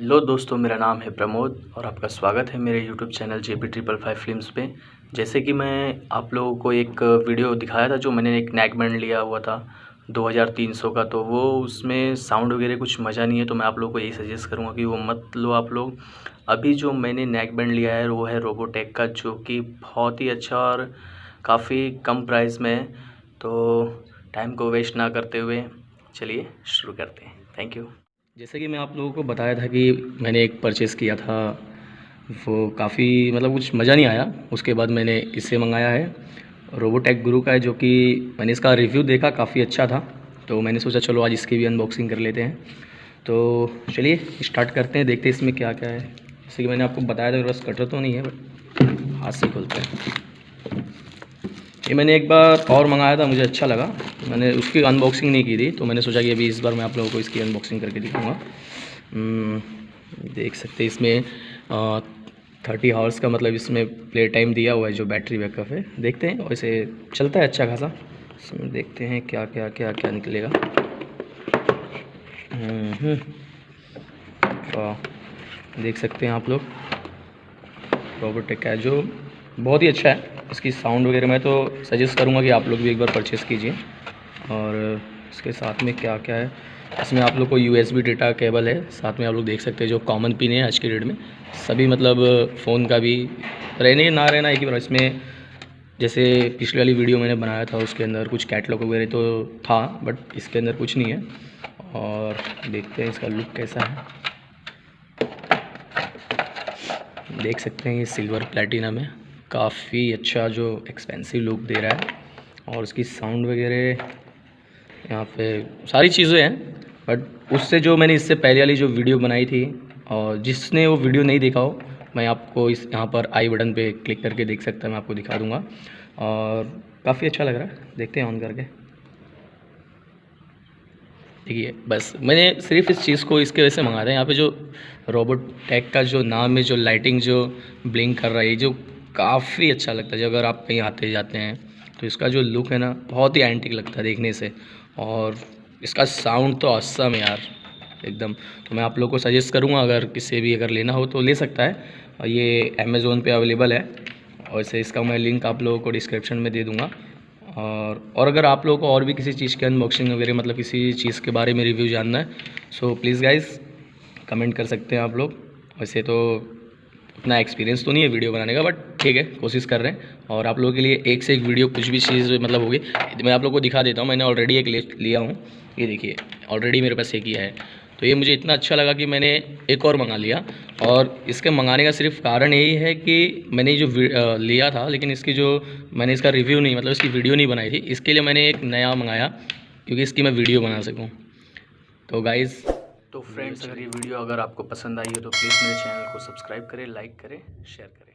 Hello दोस्तों, मेरा नाम है प्रमोद और आपका स्वागत है मेरे यूट्यूब चैनल JP555 फिल्म्स पे। जैसे कि मैं आप लोगों को एक वीडियो दिखाया था जो मैंने एक नेक बैंड लिया हुआ था 2300 का, तो वो उसमें साउंड वगैरह कुछ मज़ा नहीं है, तो मैं आप लोगों को यही सजेस्ट करूँगा कि वो मत लो आप लोग। अभी जो मैंने नेक बैंड लिया है वो है रोबोटेक का, जो कि बहुत ही अच्छा और काफ़ी कम प्राइस में है। तो टाइम को वेस्ट ना करते हुए चलिए शुरू करते हैं। Thank you. जैसे कि मैं आप लोगों को बताया था कि मैंने एक परचेज़ किया था, वो काफ़ी मतलब कुछ मज़ा नहीं आया। उसके बाद मैंने इससे मंगाया है, रोबोटेक गुरु का है, जो कि मैंने इसका रिव्यू देखा, काफ़ी अच्छा था, तो मैंने सोचा चलो आज इसकी भी अनबॉक्सिंग कर लेते हैं। तो चलिए स्टार्ट करते हैं, देखते हैं इसमें क्या क्या है। जैसे कि मैंने आपको बताया था, मेरे पास कटर तो नहीं है बट हाथ से खोलते हैं। ये मैंने एक बार और मंगाया था, मुझे अच्छा लगा, मैंने उसकी अनबॉक्सिंग नहीं की थी, तो मैंने सोचा कि अभी इस बार मैं आप लोगों को इसकी अनबॉक्सिंग करके दिखाऊंगा। देख सकते हैं इसमें 30 आवर्स का मतलब इसमें प्ले टाइम दिया हुआ है, जो बैटरी बैकअप है। देखते हैं, वैसे चलता है अच्छा खासा। इसमें देखते हैं क्या क्या क्या क्या निकलेगा। देख सकते हैं आप लोग, रोबोटेक का है जो बहुत ही अच्छा है। इसकी साउंड वगैरह मैं तो सजेस्ट करूँगा कि आप लोग भी एक बार परचेज़ कीजिए। और इसके साथ में क्या क्या है, इसमें आप लोग को USB डेटा केबल है, साथ में आप लोग देख सकते हैं जो कॉमन पिन है आज के डेट में सभी, मतलब फ़ोन का भी रहने ना रहना एक ही बार। इसमें जैसे पिछली वाली वीडियो मैंने बनाया था उसके अंदर कुछ कैटलॉग वगैरह तो था, बट इसके अंदर कुछ नहीं है। और देखते हैं इसका लुक कैसा है। देख सकते हैं ये सिल्वर प्लेटिनम है, काफ़ी अच्छा जो एक्सपेंसिव लुक दे रहा है। और उसकी साउंड वगैरह यहाँ पे सारी चीज़ें हैं, बट उससे जो मैंने इससे पहले वाली जो वीडियो बनाई थी, और जिसने वो वीडियो नहीं देखा हो, मैं आपको इस यहाँ पर आई बटन पे क्लिक करके देख सकता है, मैं आपको दिखा दूँगा। और काफ़ी अच्छा लग रहा है, देखते हैं ऑन करके। देखिए, बस मैंने सिर्फ इस चीज़ को इसके वजह से मंगाया था। यहाँ पे जो रोबोटेक का जो नाम है, जो लाइटिंग जो ब्लिंक कर रहा है, जो काफ़ी अच्छा लगता है। जो अगर आप कहीं आते जाते हैं तो इसका जो लुक है ना, बहुत ही एंटिक लगता है देखने से। और इसका साउंड तो ऑसम है यार, एकदम। तो मैं आप लोग को सजेस्ट करूँगा, अगर किसी भी अगर लेना हो तो ले सकता है। और ये अमेज़ोन पे अवेलेबल है, और इसे इसका मैं लिंक आप लोगों को डिस्क्रिप्शन में दे दूँगा। और अगर आप लोगों को और भी किसी चीज़ की अनबॉक्सिंग वगैरह, मतलब किसी चीज़ के बारे में रिव्यू जानना है, सो प्लीज़ गाइस कमेंट कर सकते हैं आप लोग। वैसे तो इतना एक्सपीरियंस तो नहीं है वीडियो बनाने का, बट ठीक है, कोशिश कर रहे हैं। और आप लोगों के लिए एक से एक वीडियो कुछ भी चीज़ मतलब होगी, मैं आप लोगों को दिखा देता हूँ। मैंने ऑलरेडी एक लिया हूँ, ये देखिए, ऑलरेडी मेरे पास एक ही है। तो ये मुझे इतना अच्छा लगा कि मैंने एक और मंगा लिया। और इसके मंगाने का सिर्फ कारण यही है कि मैंने जो लिया था, लेकिन इसकी जो मैंने इसका रिव्यू नहीं, मतलब इसकी वीडियो नहीं बनाई थी, इसके लिए मैंने एक नया मंगाया, क्योंकि इसकी मैं वीडियो बना सकूँ। तो गाइज़, तो फ्रेंड्स, अगर ये वीडियो अगर आपको पसंद आई हो तो प्लीज़ मेरे चैनल को सब्सक्राइब करें, लाइक करें, शेयर करें।